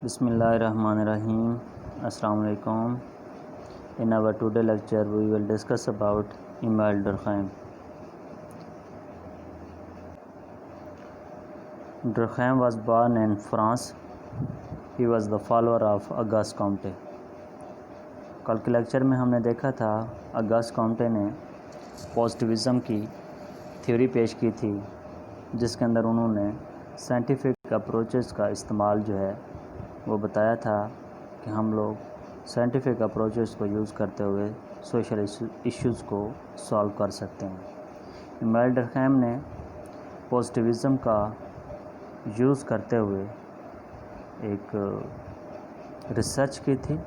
بسم اللہ الرحمن الرحیم. السلام علیکم. In our today lecture we will discuss about Emile Durkheim. Durkheim was born in France. He was the follower of Auguste Comte. کل کے lecture میں ہم نے دیکھا تھا اگسٹ کامٹے نے پازیٹیوزم کی تھیوری پیش کی تھی، جس کے اندر انہوں نے سائنٹیفک اپروچز کا استعمال جو ہے وہ بتایا تھا کہ ہم لوگ سائنٹیفک اپروچز کو یوز کرتے ہوئے سوشل ایشوز کو سالو کر سکتے ہیں. ایمیل ڈرخیم نے پازیٹیوزم کا یوز کرتے ہوئے ایک ریسرچ کی تھی،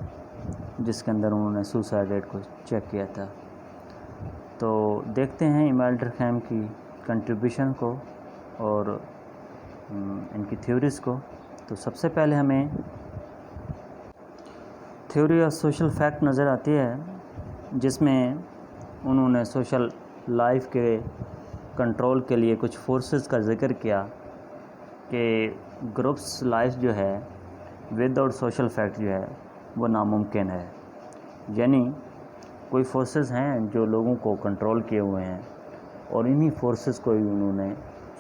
جس کے اندر انہوں نے سوسائڈ ریٹ کو چیک کیا تھا. تو دیکھتے ہیں ایمیل ڈرخیم کی کنٹریبیوشن کو اور ان کی تھیوریز کو. تو سب سے پہلے ہمیں تھیوری آف سوشل فیکٹ نظر آتی ہے، جس میں انہوں نے سوشل لائف کے کنٹرول کے لیے کچھ فورسز کا ذکر کیا کہ گروپس لائف جو ہے ود آؤٹ سوشل فیکٹ جو ہے وہ ناممکن ہے. یعنی کوئی فورسز ہیں جو لوگوں کو کنٹرول کیے ہوئے ہیں، اور انہی فورسز کو ہی انہوں نے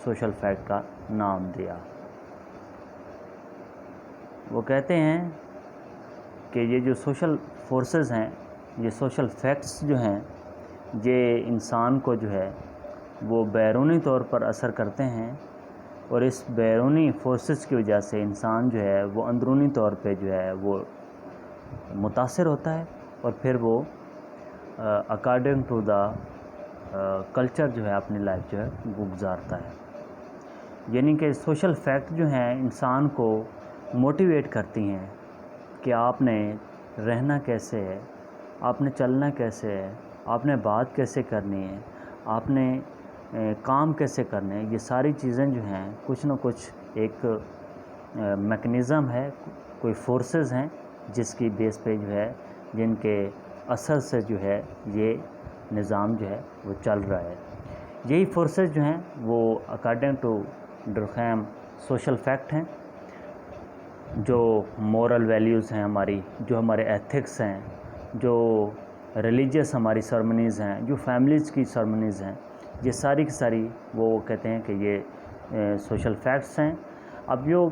سوشل فیکٹ کا نام دیا. وہ کہتے ہیں کہ یہ جو سوشل فورسز ہیں، یہ سوشل فیکٹس جو ہیں، یہ انسان کو جو ہے وہ بیرونی طور پر اثر کرتے ہیں، اور اس بیرونی فورسز کی وجہ سے انسان جو ہے وہ اندرونی طور پہ جو ہے وہ متاثر ہوتا ہے، اور پھر وہ اکارڈنگ ٹو دا کلچر جو ہے اپنی لائف جو ہے وہ گزارتا ہے. یعنی کہ سوشل فیکٹ جو ہیں انسان کو موٹیویٹ کرتی ہیں کہ آپ نے رہنا کیسے ہے، آپ نے چلنا کیسے ہے، آپ نے بات کیسے کرنی ہے، آپ نے کام کیسے کرنے ہیں. یہ ساری چیزیں جو ہیں کچھ نہ کچھ ایک میکنزم ہے، کوئی فورسز ہیں جس کی بیس پہ جو ہے، جن کے اثر سے جو ہے یہ نظام جو ہے وہ چل رہا ہے. یہی فورسز جو ہیں وہ اکارڈنگ ٹو ڈرخیم سوشل فیکٹ ہیں، جو مورل ویلیوز ہیں ہماری، جو ہمارے ایتھکس ہیں، جو ریلیجیس ہماری سرمنیز ہیں، جو فیملیز کی سرمنیز ہیں، یہ ساری کی ساری وہ کہتے ہیں کہ یہ سوشل فیکٹس ہیں. اب جو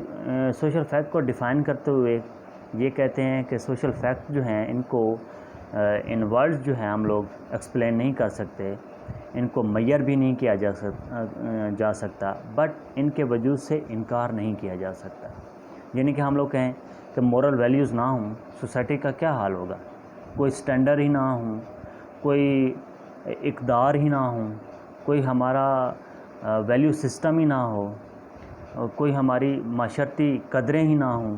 سوشل فیکٹ کو ڈیفائن کرتے ہوئے یہ کہتے ہیں کہ سوشل فیکٹ جو ہیں ان کو ان ورڈز جو ہیں ہم لوگ ایکسپلین نہیں کر سکتے، ان کو میئر بھی نہیں کیا جا سکتا، بٹ ان کے وجود سے انکار نہیں کیا جا سکتا. یعنی کہ ہم لوگ کہیں کہ مورل ویلیوز نہ ہوں، سوسائٹی کا کیا حال ہوگا؟ کوئی سٹینڈرڈ ہی نہ ہوں، کوئی اقدار ہی نہ ہوں، کوئی ہمارا ویلیو سسٹم ہی نہ ہو، کوئی ہماری معاشرتی قدریں ہی نہ ہوں،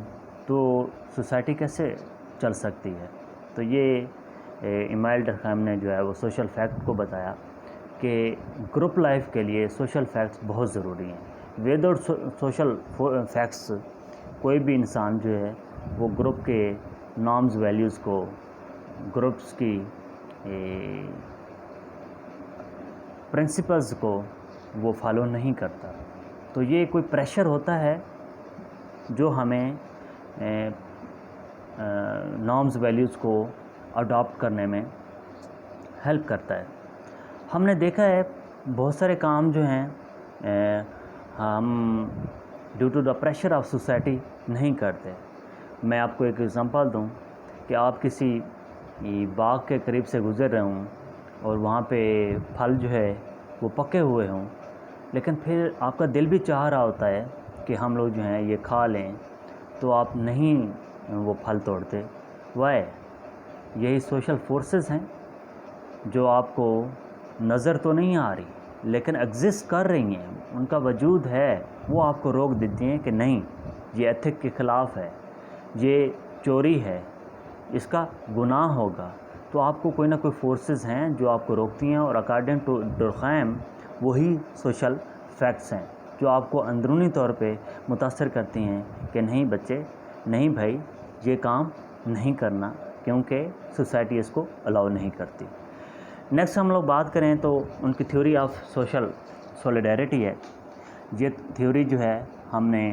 تو سوسائٹی کیسے چل سکتی ہے؟ تو یہ ایمیل ڈرخیم نے جو ہے وہ سوشل فیکٹ کو بتایا کہ گروپ لائف کے لیے سوشل فیکٹس بہت ضروری ہیں. ود آؤٹ سوشل فیکٹس کوئی بھی انسان جو ہے وہ گروپ کے نارمز ویلیوز کو، گروپس کی پرنسپلز کو وہ فالو نہیں کرتا. تو یہ کوئی پریشر ہوتا ہے جو ہمیں نارمز ویلیوز کو اڈاپٹ کرنے میں ہیلپ کرتا ہے. ہم نے دیکھا ہے بہت سارے کام جو ہیں ہم due to the pressure of society نہیں کرتے. میں آپ کو ایک ایگزامپل دوں کہ آپ کسی باغ کے قریب سے گزر رہے ہوں اور وہاں پہ پھل جو ہے وہ پکے ہوئے ہوں، لیکن پھر آپ کا دل بھی چاہ رہا ہوتا ہے کہ ہم لوگ جو ہیں یہ کھا لیں، تو آپ نہیں وہ پھل توڑتے. وائی؟ یہی سوشل فورسز ہیں جو آپ کو نظر تو نہیں آ رہی لیکن ایگزسٹ کر رہی ہیں، ان کا وجود ہے. وہ آپ کو روک دیتی ہیں کہ نہیں، یہ ایتھک کے خلاف ہے، یہ چوری ہے، اس کا گناہ ہوگا. تو آپ کو کوئی نہ کوئی فورسز ہیں جو آپ کو روکتی ہیں، اور اکارڈنگ ٹو ڈرخیم وہی سوشل فیکٹس ہیں جو آپ کو اندرونی طور پہ متاثر کرتی ہیں کہ نہیں بچے، نہیں بھائی، یہ کام نہیں کرنا، کیونکہ سوسائٹی اس کو الاؤ نہیں کرتی. نیکسٹ ہم لوگ بات کریں تو ان کی تھیوری آف سوشل سولیڈیرٹی ہے. یہ تھیوری جو ہے ہم نے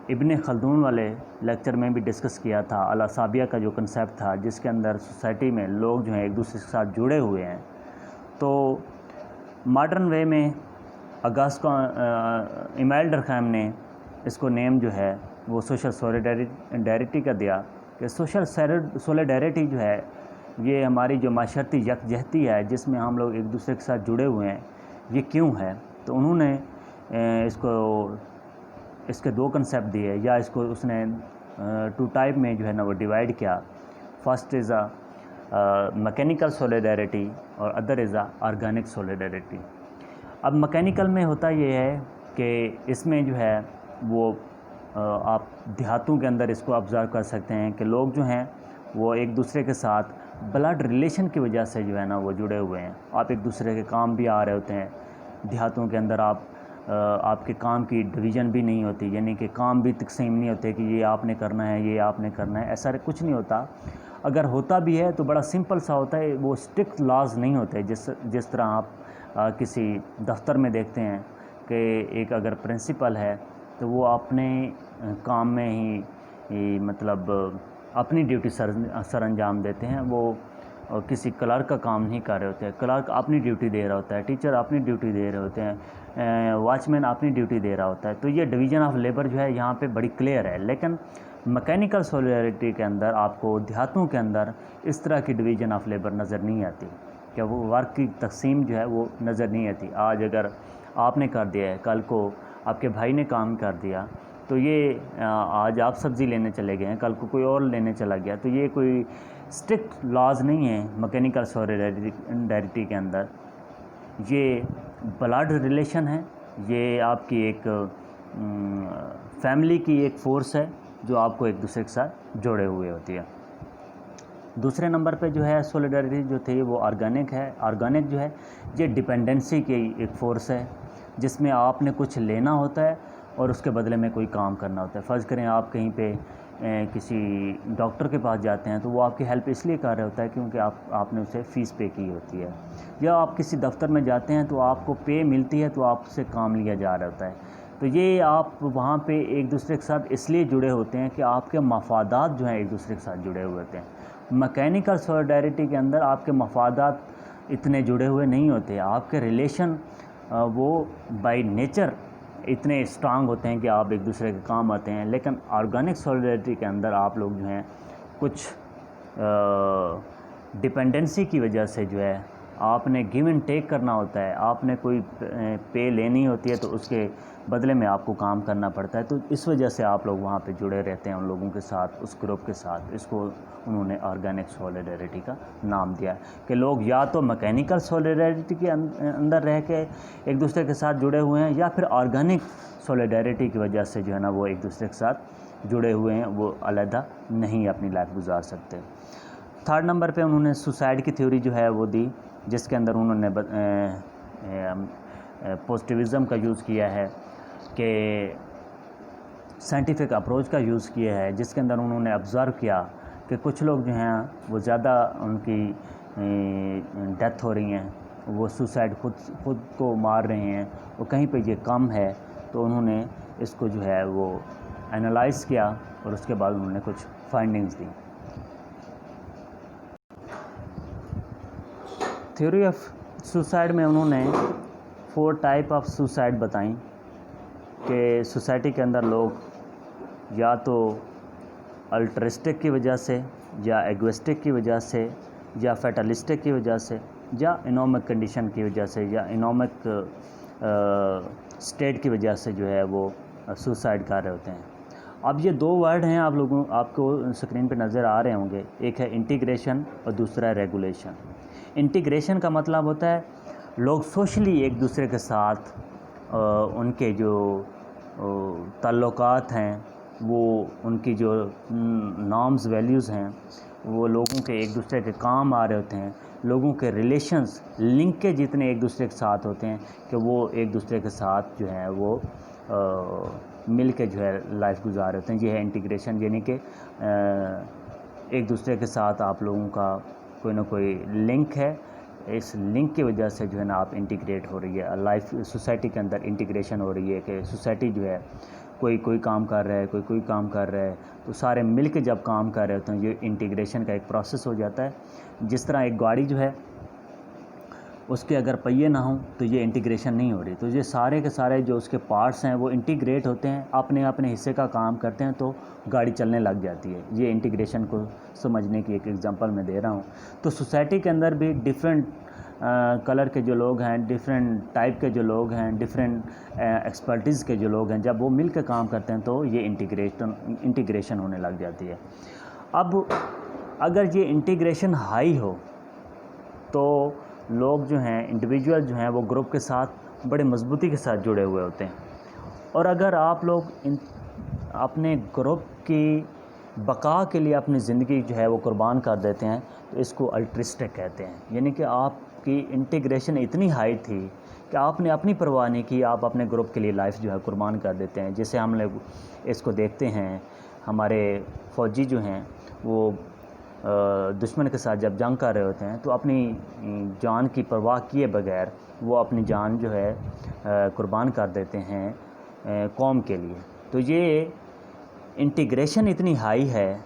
ابن خلدون والے لیکچر میں بھی ڈسکس کیا تھا، الاسابیہ کا جو کنسیپٹ تھا جس کے اندر سوسائٹی میں لوگ جو ہیں ایک دوسرے کے ساتھ جڑے ہوئے ہیں. تو ماڈرن وے میں ایمیل ڈرکھائم نے اس کو نیم جو ہے وہ سوشل سولیڈیرٹی کا دیا کہ سوشل سولیڈیرٹی جو ہے یہ ہماری جو معاشرتی یکجہتی ہے جس میں ہم لوگ ایک دوسرے کے ساتھ جڑے ہوئے ہیں، یہ کیوں ہے. تو انہوں نے اس کے دو کنسیپٹ دیے، یا اس نے 2 ٹائپ میں جو ہے نا وہ ڈیوائڈ کیا. فرسٹ از میکینیکل سولیڈیرٹی اور ادر از آرگینک سولیڈیرٹی. اب میکینیکل میں ہوتا یہ ہے کہ اس میں جو ہے وہ آپ دیہاتوں کے اندر اس کو آبزرو کر سکتے ہیں کہ لوگ جو ہیں وہ ایک دوسرے کے ساتھ بلڈ ریلیشن کی وجہ سے جو ہے نا وہ جڑے ہوئے ہیں. آپ ایک دوسرے کے کام بھی آ رہے ہوتے ہیں. دیہاتوں کے اندر آپ کے کام کی ڈویژن بھی نہیں ہوتی، یعنی کہ کام بھی تقسیم نہیں ہوتے کہ یہ آپ نے کرنا ہے یہ آپ نے کرنا ہے، ایسا کچھ نہیں ہوتا. اگر ہوتا بھی ہے تو بڑا سمپل سا ہوتا ہے، وہ اسٹرکٹ لاز نہیں ہوتے جس طرح آپ کسی دفتر میں دیکھتے ہیں کہ ایک اگر پرنسپل ہے تو وہ اپنے کام میں ہی مطلب اپنی ڈیوٹی سر انجام دیتے ہیں، وہ کسی کلرک کا کام نہیں کر رہے ہوتے ہیں. کلرک اپنی ڈیوٹی دے رہا ہوتا ہے، ٹیچر اپنی ڈیوٹی دے رہے ہوتے ہیں، واچ مین اپنی ڈیوٹی دے رہا ہوتا ہے. تو یہ ڈویژن آف لیبر جو ہے یہاں پہ بڑی کلیئر ہے. لیکن میکینیکل سولیڈیرٹی کے اندر آپ کو دیہاتوں کے اندر اس طرح کی ڈویژن آف لیبر نظر نہیں آتی کہ وہ ورک کی تقسیم جو ہے وہ نظر نہیں آتی. آج اگر آپ نے کر دیا ہے، کل کو آپ کے بھائی نے کام کر دیا، تو یہ آج آپ سبزی لینے چلے گئے ہیں، کل کو کوئی اور لینے چلا گیا، تو یہ کوئی اسٹرکٹ لاز نہیں ہے میکینیکل سولیڈیرٹی کے اندر. یہ بلڈ ریلیشن ہے، یہ آپ کی ایک فیملی کی ایک فورس ہے جو آپ کو ایک دوسرے کے ساتھ جوڑے ہوئے ہوتی ہے. دوسرے نمبر پہ جو ہے سولیڈیرٹی جو تھی وہ آرگینک ہے. آرگینک جو ہے یہ ڈیپینڈنسی کی ایک فورس ہے جس میں آپ نے کچھ لینا ہوتا ہے اور اس کے بدلے میں کوئی کام کرنا ہوتا ہے. فرض کریں آپ کہیں پہ کسی ڈاکٹر کے پاس جاتے ہیں تو وہ آپ کی ہیلپ اس لیے کر رہا ہوتا ہے کیونکہ آپ نے اسے فیس پے کی ہوتی ہے. یا آپ کسی دفتر میں جاتے ہیں تو آپ کو پے ملتی ہے تو آپ سے کام لیا جا رہا ہوتا ہے. تو یہ آپ وہاں پہ ایک دوسرے کے ساتھ اس لیے جڑے ہوتے ہیں کہ آپ کے مفادات جو ہیں ایک دوسرے کے ساتھ جڑے ہوئے ہوتے ہیں. میکینیکل سولیڈیرٹی کے اندر آپ کے مفادات اتنے جڑے ہوئے نہیں ہوتے، آپ کے ریلیشن وہ بائی نیچر اتنے اسٹرانگ ہوتے ہیں کہ آپ ایک دوسرے کے کام آتے ہیں. لیکن آرگینک سولیڈیرٹی کے اندر آپ لوگ جو ہیں کچھ ڈیپینڈنسی کی وجہ سے جو ہے آپ نے گیو اینڈ ٹیک کرنا ہوتا ہے، آپ نے کوئی پے لینی ہوتی ہے تو اس کے بدلے میں آپ کو کام کرنا پڑتا ہے. تو اس وجہ سے آپ لوگ وہاں پہ جڑے رہتے ہیں ان لوگوں کے ساتھ، اس گروپ کے ساتھ. اس کو انہوں نے آرگینک سولیڈیرٹی کا نام دیا کہ لوگ یا تو میکینیکل سولیڈیرٹی کے اندر رہ کے ایک دوسرے کے ساتھ جڑے ہوئے ہیں، یا پھر آرگینک سولیڈیرٹی کی وجہ سے جو ہے نا وہ ایک دوسرے کے ساتھ جڑے ہوئے ہیں، وہ علیحدہ نہیں اپنی لائف گزار سکتے. تھرڈ نمبر پہ انہوں نے سوسائڈ کی تھیوری جو ہے وہ دی، جس کے اندر انہوں نے پوزیٹیوزم کا یوز کیا ہے کہ سائنٹیفک اپروچ کا یوز کیا ہے، جس کے اندر انہوں نے آبزرو کیا کہ کچھ لوگ جو ہیں وہ زیادہ ان کی ڈیتھ ہو رہی ہیں، وہ سوسائڈ خود کو مار رہے ہیں، وہ کہیں پہ یہ کم ہے. تو انہوں نے اس کو جو ہے وہ انالائز کیا اور اس کے بعد انہوں نے کچھ findings the. Theory of suicide میں انہوں نے 4 ٹائپ آف سوسائڈ بتائیں کہ سوسائٹی کے اندر لوگ یا تو الٹرسٹک کی وجہ سے، یا ایگوسٹک کی وجہ سے، یا فیٹلسٹک کی وجہ سے، یا انومک کنڈیشن کی وجہ سے، یا انومک اسٹیٹ کی وجہ سے جو ہے وہ سوسائڈ کر رہے ہوتے ہیں. اب یہ 2 ورڈ ہیں آپ کو اسکرین پہ نظر آ رہے ہوں گے، ایک ہے انٹیگریشن اور دوسرا ہے ریگولیشن. انٹیگریشن کا مطلب ہوتا ہے لوگ سوشلی ایک دوسرے کے ساتھ ان کے جو تعلقات ہیں، وہ ان کی جو نارمز ویلیوز ہیں، وہ لوگوں کے ایک دوسرے کے کام آ رہے ہوتے ہیں. لوگوں کے ریلیشنز لنکیج جتنے ایک دوسرے کے ساتھ ہوتے ہیں کہ وہ ایک دوسرے کے ساتھ جو ہے وہ مل کے جو ہے لائف گزار رہے ہوتے ہیں. یہ ہے انٹیگریشن، یعنی کہ ایک دوسرے کے ساتھ آپ لوگوں کا کوئی نہ کوئی لنک ہے، اس لنک کی وجہ سے جو ہے نا آپ انٹیگریٹ ہو رہی ہے لائف. سوسائٹی کے اندر انٹیگریشن ہو رہی ہے کہ سوسائٹی جو ہے کوئی کام کر رہا ہے، کوئی کام کر رہا ہے، تو سارے مل کے جب کام کر رہے ہوتے ہیں، یہ انٹیگریشن کا ایک پروسیس ہو جاتا ہے۔ جس طرح ایک گاڑی جو ہے اس کے اگر پہیے نہ ہوں تو یہ انٹیگریشن نہیں ہو رہی، تو یہ سارے کے سارے جو اس کے پارٹس ہیں وہ انٹیگریٹ ہوتے ہیں، اپنے اپنے حصے کا کام کرتے ہیں تو گاڑی چلنے لگ جاتی ہے۔ یہ انٹیگریشن کو سمجھنے کی ایک ایگزامپل میں دے رہا ہوں۔ تو سوسائٹی کے اندر بھی ڈیفرنٹ کلر کے جو لوگ ہیں، ڈیفرنٹ ٹائپ کے جو لوگ ہیں، ڈیفرنٹ ایکسپرٹیز کے جو لوگ ہیں، جب وہ مل کے کام کرتے ہیں تو یہ انٹیگریشن ہونے لگ جاتی ہے۔ اب اگر یہ انٹیگریشن ہائی ہو تو لوگ جو ہیں، انڈیویجول جو ہیں، وہ گروپ کے ساتھ بڑے مضبوطی کے ساتھ جڑے ہوئے ہوتے ہیں۔ اور اگر آپ لوگ اپنے گروپ کی بقا کے لیے اپنی زندگی جو ہے وہ قربان کر دیتے ہیں تو اس کو الٹرسٹک کہتے ہیں، یعنی کہ آپ کی انٹیگریشن اتنی ہائی تھی کہ آپ نے اپنی پرواہ نہیں کی، آپ اپنے گروپ کے لیے لائف جو ہے قربان کر دیتے ہیں۔ جیسے ہم لوگ اس کو دیکھتے ہیں، ہمارے فوجی جو ہیں وہ دشمن کے ساتھ جب جنگ کر رہے ہوتے ہیں تو اپنی جان کی پرواہ کیے بغیر وہ اپنی جان جو ہے قربان کر دیتے ہیں قوم کے لیے۔ تو یہ انٹیگریشن اتنی ہائی ہے،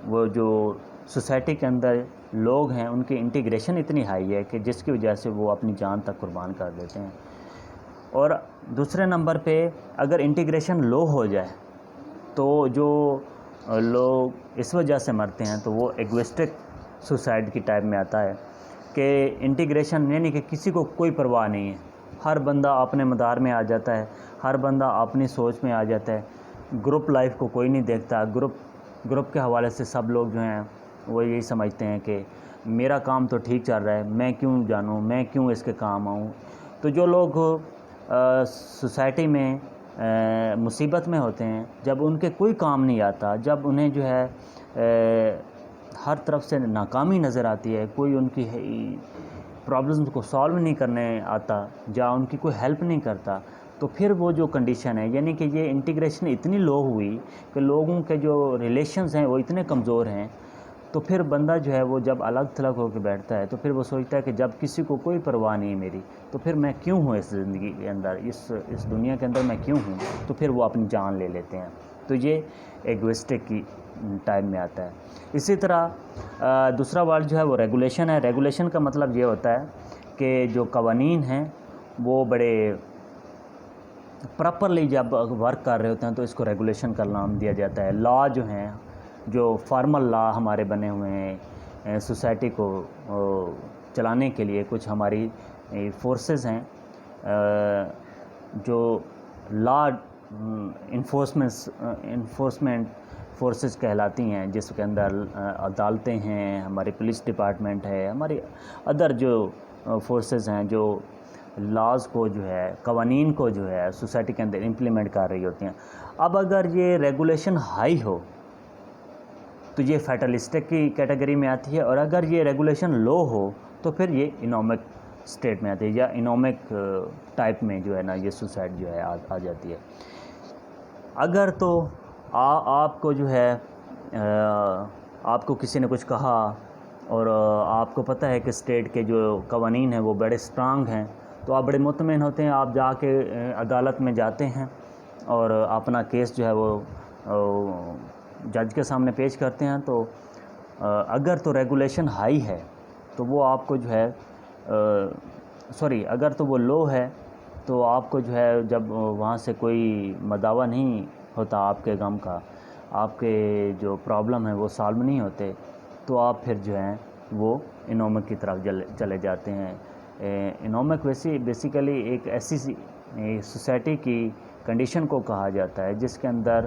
وہ جو سوسائٹی کے اندر لوگ ہیں ان کی انٹیگریشن اتنی ہائی ہے کہ جس کی وجہ سے وہ اپنی جان تک قربان کر دیتے ہیں۔ اور دوسرے نمبر پہ اگر انٹیگریشن لو ہو جائے تو جو لوگ اس وجہ سے مرتے ہیں تو وہ ایگوسٹک سوسائڈ کی ٹائپ میں آتا ہے کہ انٹیگریشن یعنی کہ کسی کو کوئی پرواہ نہیں ہے، ہر بندہ اپنے مدار میں آ جاتا ہے، ہر بندہ اپنی سوچ میں آ جاتا ہے، گروپ لائف کو کوئی نہیں دیکھتا۔ گروپ کے حوالے سے سب لوگ جو ہیں وہ یہی سمجھتے ہیں کہ میرا کام تو ٹھیک چل رہا ہے، میں کیوں جانوں، میں کیوں اس کے کام آؤں۔ تو جو لوگ سوسائٹی میں مصیبت میں ہوتے ہیں، جب ان کے کوئی کام نہیں آتا، جب انہیں جو ہے ہر طرف سے ناکامی نظر آتی ہے، کوئی ان کی پرابلمز کو سالو نہیں کرنے آتا یا ان کی کوئی ہیلپ نہیں کرتا، تو پھر وہ جو کنڈیشن ہے، یعنی کہ یہ انٹیگریشن اتنی لو ہوئی کہ لوگوں کے جو ریلیشنز ہیں وہ اتنے کمزور ہیں، تو پھر بندہ جو ہے وہ جب الگ تھلگ ہو کے بیٹھتا ہے تو پھر وہ سوچتا ہے کہ جب کسی کو کوئی پرواہ نہیں میری تو پھر میں کیوں ہوں اس زندگی کے اندر، اس دنیا کے اندر میں کیوں ہوں، تو پھر وہ اپنی جان لے لیتے ہیں۔ تو یہ ایگوسٹک کی ٹائم میں آتا ہے۔ اسی طرح دوسرا ورڈ جو ہے وہ ریگولیشن ہے۔ ریگولیشن کا مطلب یہ ہوتا ہے کہ جو قوانین ہیں وہ بڑے پراپرلی جب ورک کر رہے ہوتے ہیں تو اس کو ریگولیشن کا نام دیا جاتا ہے۔ لا جو ہیں، جو فارمل لا ہمارے بنے ہوئے ہیں سوسائٹی کو چلانے کے لیے، کچھ ہماری فورسز ہیں جو لا انفورسمنٹ فورسز کہلاتی ہیں، جس کے اندر عدالتیں ہیں، ہماری پولیس ڈپارٹمنٹ ہے، ہماری ادر جو فورسز ہیں جو لاز کو جو ہے، قوانین کو جو ہے سوسائٹی کے اندر امپلیمنٹ کر رہی ہوتی ہیں۔ اب اگر یہ ریگولیشن ہائی ہو تو یہ فیٹلسٹک کی کیٹیگری میں آتی ہے، اور اگر یہ ریگولیشن لو ہو تو پھر یہ انومک اسٹیٹ میں آتی ہے، یا انومک ٹائپ میں جو ہے نا یہ سوسائڈ جو ہے آ جاتی ہے۔ اگر تو آپ کو جو ہے آپ کو کسی نے کچھ کہا اور آپ کو پتہ ہے کہ اسٹیٹ کے جو قوانین ہیں وہ بڑے اسٹرانگ ہیں، تو آپ بڑے مطمئن ہوتے ہیں، آپ جا کے عدالت میں جاتے ہیں اور اپنا کیس جو ہے وہ جج کے سامنے پیش کرتے ہیں۔ تو اگر تو ریگولیشن ہائی ہے تو وہ آپ کو جو ہے اگر تو وہ لو ہے تو آپ کو جو ہے جب وہاں سے کوئی مداوع نہیں ہوتا آپ کے غم کا، آپ کے جو پرابلم ہیں وہ سالو نہیں ہوتے، تو آپ پھر جو ہیں وہ انومک کی طرف چلے جاتے ہیں۔ انومک بیسیکلی ایک ایسی سوسائٹی کی کنڈیشن کو کہا جاتا ہے جس کے اندر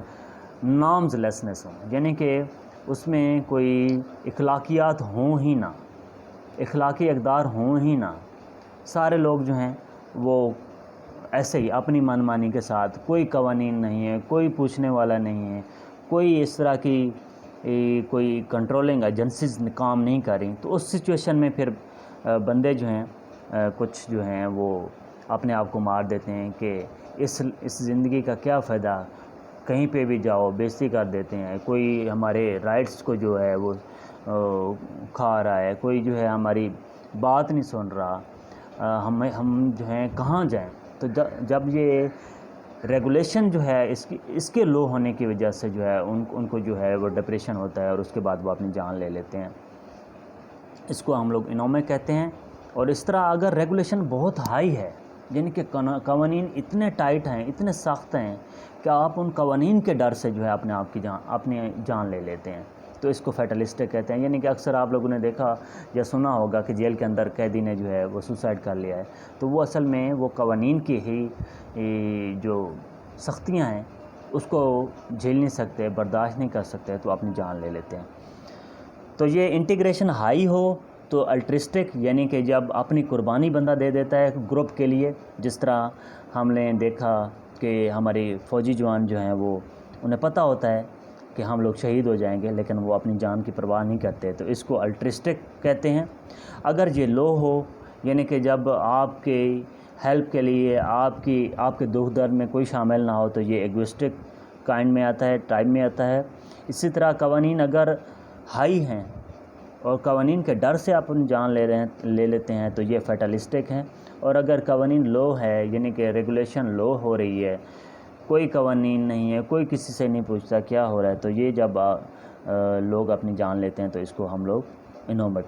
نارمز لیسنس ہوں، یعنی کہ اس میں کوئی اخلاقیات ہوں ہی نہ، اخلاقی اقدار ہوں ہی نہ، سارے لوگ جو ہیں وہ ایسے ہی اپنی من مانی کے ساتھ، کوئی قوانین نہیں ہے، کوئی پوچھنے والا نہیں ہے، کوئی اس طرح کی کوئی کنٹرولنگ ایجنسیز کام نہیں کر رہی، تو اس سچویشن میں پھر بندے جو ہیں کچھ جو ہیں وہ اپنے آپ کو مار دیتے ہیں کہ اس زندگی کا کیا فائدہ، کہیں پہ بھی جاؤ بےزتی کر دیتے ہیں، کوئی ہمارے رائٹس کو جو ہے وہ کھا رہا ہے، کوئی جو ہے ہماری بات نہیں سن رہا، ہم جو ہیں کہاں جائیں۔ تو جب یہ ریگولیشن جو ہے اس کے لو ہونے کی وجہ سے جو ہے ان کو جو ہے وہ ڈپریشن ہوتا ہے اور اس کے بعد وہ اپنی جان لے لیتے ہیں. اس کو ہم لوگ انومک کہتے ہیں. اور اس طرح اگر ریگولیشن بہت ہائی ہے، یعنی کہ قوانین اتنے ٹائٹ ہیں، اتنے سخت ہیں کہ آپ ان قوانین کے ڈر سے جو ہے اپنی جان لے لیتے ہیں، تو اس کو فیٹلسٹک کہتے ہیں. یعنی کہ اکثر آپ لوگوں نے دیکھا یا سنا ہوگا کہ جیل کے اندر قیدی نے جو ہے وہ سوسائڈ کر لیا ہے، تو وہ اصل میں وہ قوانین کی ہی جو سختیاں ہیں اس کو جھیل نہیں سکتے، برداشت نہیں کر سکتے، تو اپنی جان لے لیتے ہیں. تو یہ انٹیگریشن ہائی ہو تو الٹرسٹک، یعنی کہ جب اپنی قربانی بندہ دے دیتا ہے گروپ کے لیے، جس طرح ہم نے دیکھا کہ ہمارے فوجی جوان جو ہیں وہ انہیں پتہ ہوتا ہے کہ ہم لوگ شہید ہو جائیں گے، لیکن وہ اپنی جان کی پرواہ نہیں کرتے، تو اس کو الٹرسٹک کہتے ہیں. اگر یہ لو ہو، یعنی کہ جب آپ کے ہیلپ کے لیے آپ کے دکھ درد میں کوئی شامل نہ ہو، تو یہ ایگوسٹک کائنڈ میں آتا ہے، ٹائپ میں آتا ہے. اسی طرح قوانین اگر ہائی ہیں اور قوانین کے ڈر سے اپنی جان لے لیتے ہیں، تو یہ فیٹلسٹک ہیں. اور اگر قوانین لو ہے، یعنی کہ ریگولیشن لو ہو رہی ہے، کوئی قوانین نہیں ہے، کوئی کسی سے نہیں پوچھتا کیا ہو رہا ہے، تو یہ جب لوگ اپنی جان لیتے ہیں تو اس کو ہم لوگ انومک